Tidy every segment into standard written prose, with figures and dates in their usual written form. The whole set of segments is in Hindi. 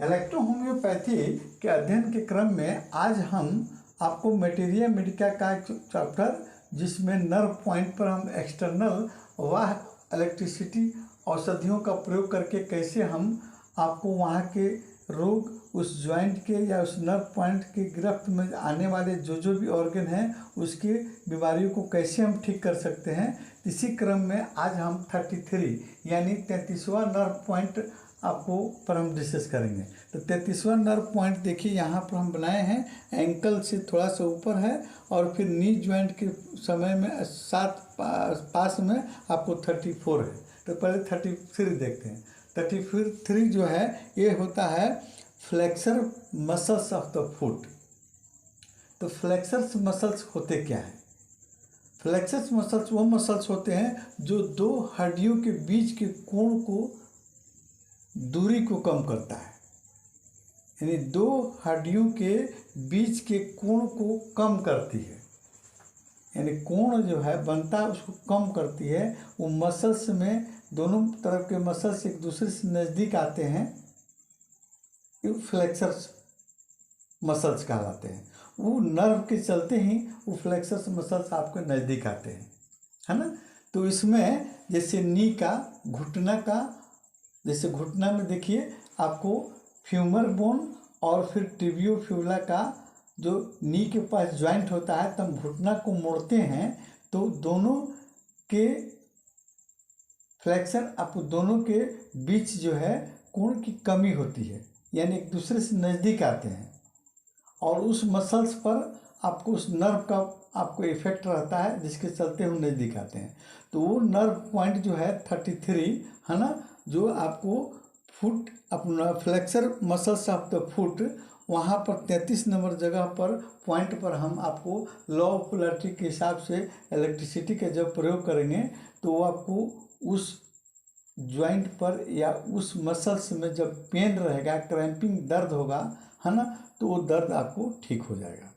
इलेक्ट्रोहोम्योपैथी के अध्ययन के क्रम में आज हम आपको मटेरिया मेडिका का एक चैप्टर जिसमें नर्व पॉइंट पर हम एक्सटर्नल वह इलेक्ट्रिसिटी औषधियों का प्रयोग करके कैसे हम आपको वहाँ के रोग उस जॉइंट के या उस नर्व पॉइंट के गिरफ्त में आने वाले जो भी ऑर्गन हैं उसकी बीमारियों को कैसे हम ठीक कर सकते हैं। इसी क्रम में आज हम 33 यानी 33वां नर्व पॉइंट आपको पर हम डिस्कस करेंगे। तो 33वां नर्व पॉइंट देखिए यहाँ पर हम बनाए हैं, एंकल से थोड़ा सा ऊपर है और फिर नी जॉइंट के समय में पास में आपको 34 है। तो पहले 33 देखते हैं। 33 जो है ये होता है flexor muscles of the foot. तो फ्लेक्सर्स मसल्स होते क्या हैं? फ्लेक्सर्स मसल्स वो मसल्स होते हैं जो दो हड्डियों के बीच के कोण को दूरी को कम करता है, यानी दो हड्डियों के बीच के कोण को कम करती है, यानी कोण जो है बनता है उसको कम करती है। वो मसल्स में दोनों तरफ के मसल्स एक दूसरे से नज़दीक आते हैं, ये फ्लेक्सर्स मसल्स कहलाते हैं। वो नर्व के चलते ही वो फ्लेक्सर्स मसल्स आपके नज़दीक आते हैं, है ना। तो इसमें जैसे नी का, घुटना का, जैसे घुटना में देखिए आपको फ्यूमर बोन और फिर टिबियोफ्यूला का जो नी के पास जॉइंट होता है, तब घुटना को मोड़ते हैं तो दोनों के फ्लेक्सर आपको दोनों के बीच जो है कोण की कमी होती है, यानी एक दूसरे से नज़दीक आते हैं और उस मसल्स पर आपको उस नर्व का आपको इफेक्ट रहता है जिसके चलते हम नज़दीक आते हैं। तो वो नर्व पॉइंट जो है 33 है ना, जो आपको फुट अपना flexor muscles of the foot, वहाँ पर 33 नंबर जगह पर पॉइंट पर हम आपको लॉ ऑफ पोलैरिटी के हिसाब से इलेक्ट्रिसिटी का जब प्रयोग करेंगे तो वो आपको उस जॉइंट पर या उस मसल्स में जब पेन रहेगा, क्रैम्पिंग दर्द होगा, है ना, तो वो दर्द आपको ठीक हो जाएगा।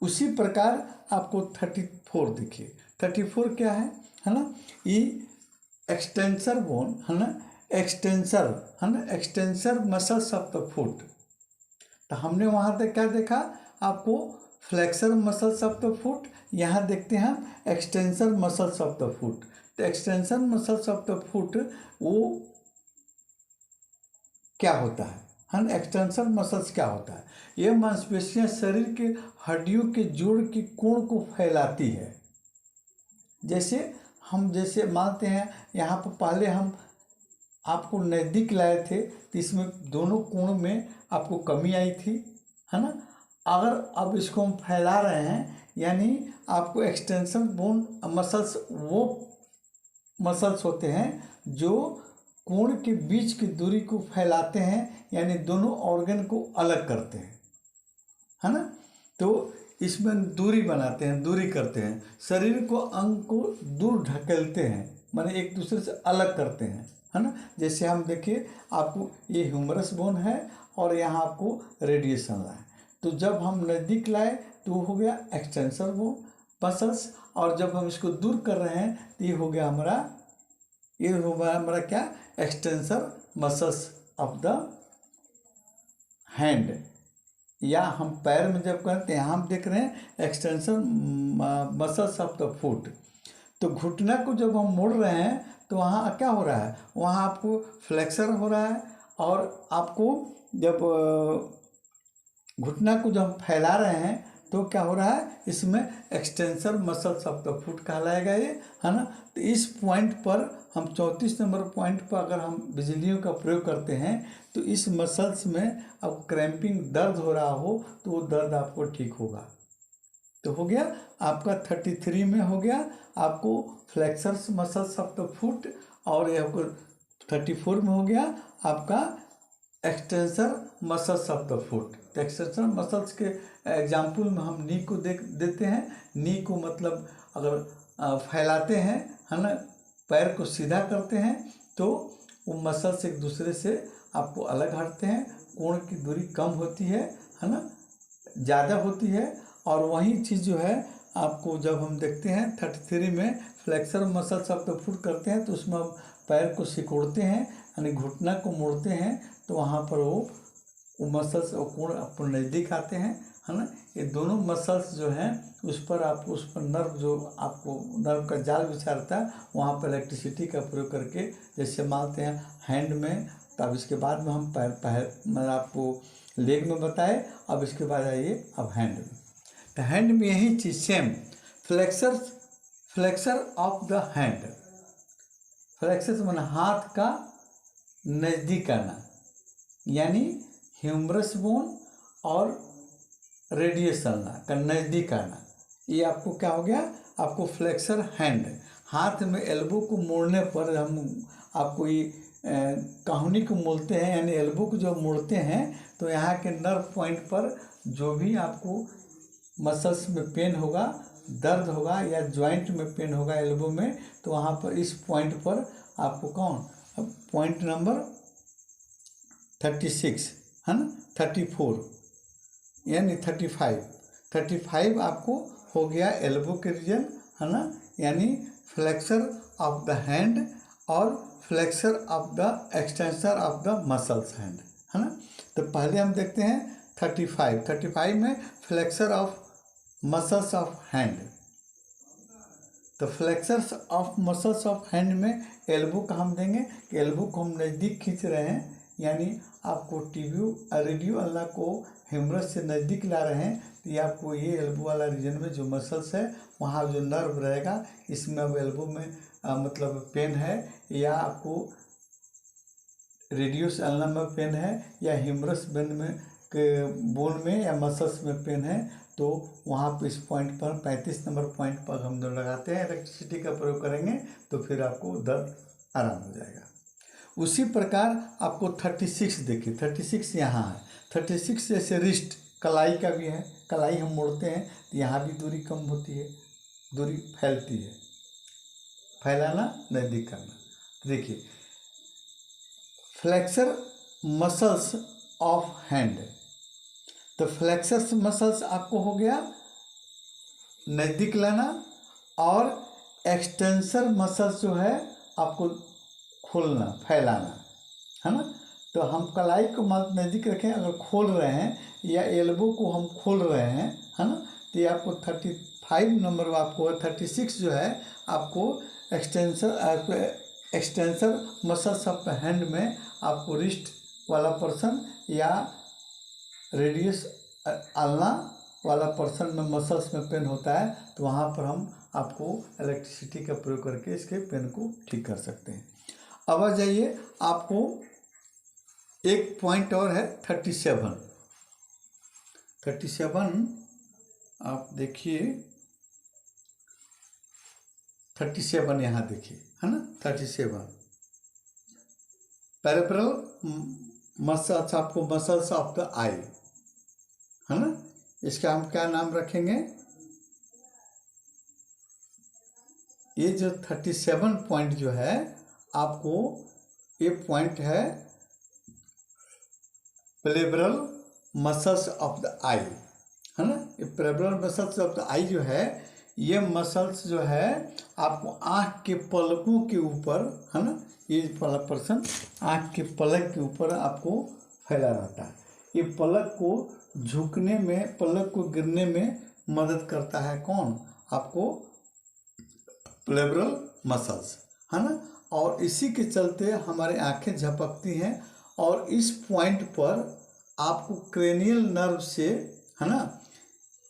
उसी प्रकार आपको 34 देखिए, 34 क्या है ना, ये एक्सटेंसर बोन है ना, एक्सटेंसर है ना, extensor muscles of the foot. तो हमने वहाँ तक क्या देखा, आपको flexor muscles of the foot, यहाँ देखते हैं हम extensor muscles of the foot. तो extensor muscles of the foot वो क्या होता है ना, एक्सटेंसर मसल्स क्या होता है? ये मांसपेशियाँ शरीर के हड्डियों के जोड़ के कोण को फैलाती है। जैसे मानते हैं यहाँ पर पहले हम आपको नज़दीक लाए थे तो इसमें दोनों कोण में आपको कमी आई थी, है ना। अगर अब इसको हम फैला रहे हैं यानी आपको एक्सटेंशन बोन मसल्स वो मसल्स होते हैं जो कोण के बीच की दूरी को फैलाते हैं, यानी दोनों ऑर्गन को अलग करते हैं, है ना। तो इसमें दूरी बनाते हैं, दूरी करते हैं, शरीर को, अंग को दूर ढकेलते हैं, माने एक दूसरे से अलग करते हैं, है ना। जैसे हम देखिए आपको ये ह्यूमरस बोन है और यहाँ आपको रेडिएशन लाए, तो जब हम नज़दीक लाए तो हो गया एक्सटेंसर बोन मसल्स, और जब हम इसको दूर कर रहे हैं तो ये हो गया हमारा क्या, extensor muscles of the hand. या हम पैर में जब करते हैं यहाँ हम देख रहे हैं extension muscles of the foot. तो घुटना को जब हम मोड़ रहे हैं तो वहाँ क्या हो रहा है, वहाँ आपको फ्लेक्सर हो रहा है, और आपको जब घुटना को जब फैला रहे हैं तो क्या हो रहा है, इसमें extensor muscles of the foot कहलाएगा ये, है ना। तो इस पॉइंट पर हम 34 नंबर पॉइंट पर अगर हम बिजलियों का प्रयोग करते हैं तो इस मसल्स में अब क्रैम्पिंग दर्द हो रहा हो तो वो दर्द आपको ठीक होगा। तो हो गया आपका 33 में हो गया आपको flexors muscles of the foot, और ये आपको 34 में हो गया आपका extensor muscles of the foot. तो एक्सटेंसर मसल्स के एग्जाम्पल में हम नी को देते हैं। नी को मतलब अगर फैलाते हैं, है ना, पैर को सीधा करते हैं तो वो मसल्स एक दूसरे से आपको अलग हटते हैं, कोण की दूरी कम होती है ना, ज़्यादा होती है। और वही चीज़ जो है आपको जब हम देखते हैं 33 में flexor muscles of the foot करते हैं तो उसमें आप पैर को सिकोड़ते हैं, यानी घुटना को मोड़ते हैं, तो वहाँ पर वो वो मसल्स कोण आपको नज़दीक आते हैं, है ना। ये दोनों मसल्स जो हैं उस पर नर्व जो आपको नर्व का जाल बिछा रहता है, वहाँ पर इलेक्ट्रिसिटी का प्रयोग करके, जैसे मानते हैं हैंड में, तो अब इसके बाद में हम मैंने आपको लेग में बताए, अब इसके बाद आइए अब हैंड में। तो हैंड में यही चीज़ same, flexor of the hand, flexor माने हाथ का नज़दीक आना, यानी ह्यूमरस बोन और रेडियस आना का नज़दीक आना, ये आपको क्या हो गया, आपको फ्लेक्सर हैंड। हाथ में एल्बो को मोड़ने पर हम आपको ये काहुनी को मोड़ते हैं, यानी एल्बो को जब मोड़ते हैं तो यहाँ के नर्व पॉइंट पर जो भी आपको मसल्स में पेन होगा, दर्द होगा या जॉइंट में पेन होगा एल्बो में, तो वहाँ पर इस पॉइंट पर आपको अब पॉइंट नंबर 36 है ना, 34 यानी 35 आपको हो गया एल्बो के रीजन, है ना, यानी फ्लेक्सर ऑफ द हैंड और flexor of the extensor of the muscles hand, है ना। तो पहले हम देखते हैं 35 में flexor of muscles of hand. तो flexors of muscles of hand में एल्बो का हम देंगे कि एल्बो को हम नज़दीक खींच रहे हैं, यानी आपको रेडियो अल्ला को ह्यूमरस से नज़दीक ला रहे हैं, तो ये आपको ये एल्बो वाला रीजन में जो मसल्स है वहाँ जो नर्व रहेगा, इसमें अब एल्बो में मतलब पेन है, या आपको रेडियस अल्ना में पेन है, या ह्यूमरस बोन में या मसल्स में पेन है, तो वहाँ पर इस पॉइंट पर 35 नंबर पॉइंट पर हम जो लगाते हैं इलेक्ट्रिसिटी का प्रयोग करेंगे, तो फिर आपको दर्द आराम हो जाएगा। उसी प्रकार आपको 36 देखिए, 36 यहाँ है, 36 जैसे रिस्ट कलाई का भी है, कलाई हम मोड़ते हैं तो यहाँ भी दूरी कम होती है, दूरी फैलती है, फैलाना नज़दीक करना। देखिए फ्लेक्सर मसल्स ऑफ हैंड, तो फ्लेक्सर मसल्स आपको हो गया नज़दीक लाना, और एक्सटेंसर मसल्स जो है आपको खोलना, फैलाना, है ना। तो हम कलाई को नज़दीक रखें, अगर खोल रहे हैं या एल्बो को हम खोल रहे हैं, है ना, तो ये आपको 35 नंबर आपको 36 जो है आपको extensor muscles of the hand में आपको रिस्ट वाला पर्सन या रेडियस आल्ना वाला पर्सन में मसल्स में पेन होता है, तो वहाँ पर हम आपको इलेक्ट्रिसिटी का प्रयोग करके इसके पेन को ठीक कर सकते हैं। अब आ जाइए, आपको एक पॉइंट और है 37 आप देखिए, 37 यहाँ देखिए, है ना, 37 पेरिफेरल मसल्स, आपको मसल्स ऑफ द आई, है ना। इसका हम क्या नाम रखेंगे, ये जो 37 पॉइंट जो है आपको, ये पॉइंट है पेरिफेरल मसल्स ऑफ द आई, है ना। ये पेरिफेरल मसल्स ऑफ द आई जो है, ये मसल्स जो है आपको आँख के पलकों के ऊपर, है ना, ये पर्सन आँख के पलक के ऊपर आपको फैला रहता है। ये पलक को झुकने में, पलक को गिरने में मदद करता है, कौन, आपको पेरिफेरल मसल्स, है ना। और इसी के चलते हमारे आँखें झपकती हैं, और इस पॉइंट पर आपको क्रेनियल नर्व से, है ना,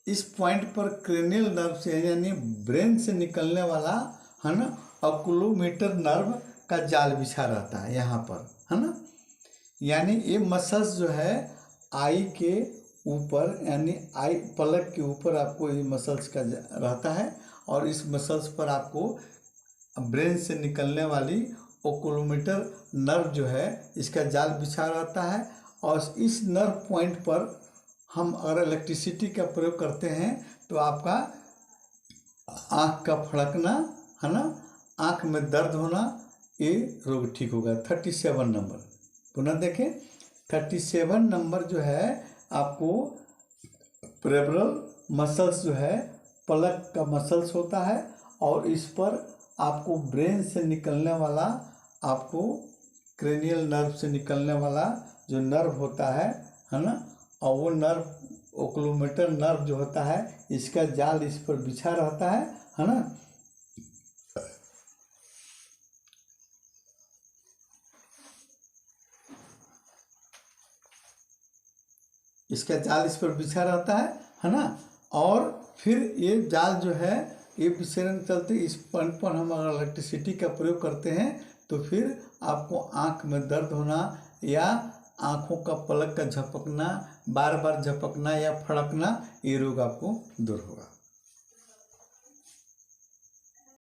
इस पॉइंट पर क्रेनियल नर्व से यानी ब्रेन से निकलने वाला, है ना, ऑक्यूलोमीटर नर्व का जाल बिछा रहता है यहाँ पर, है ना। यानी ये मसल्स जो है आई के ऊपर, यानी आई पलक के ऊपर आपको ये मसल्स का रहता है, और इस मसल्स पर आपको ब्रेन से निकलने वाली ऑक्यूलोमीटर नर्व जो है इसका जाल बिछा रहता है। और इस नर्व पॉइंट पर हम अगर इलेक्ट्रिसिटी का प्रयोग करते हैं तो आपका आँख का फड़कना, है ना, आँख में दर्द होना, ये रोग ठीक होगा। 37 नंबर पुनः देखें, 37 नंबर जो है आपको पेरिफेरल मसल्स जो है पलक का मसल्स होता है, और इस पर आपको ब्रेन से निकलने वाला, आपको क्रेनियल नर्व से निकलने वाला जो नर्व होता है है ना। और वो नर्व ओक्लूमेटर नर्व जो होता है, इसका जाल इस पर बिछा रहता है ना। इसका जाल इस पर बिछा रहता है ना। और फिर ये जाल जो है ये विचरण चलते, इस पॉइंट पर हम अगर इलेक्ट्रिसिटी का प्रयोग करते हैं तो फिर आपको आँख में दर्द होना या आँखों का पलक का झपकना, बार बार झपकना या फड़कना, ये रोग आपको दूर होगा।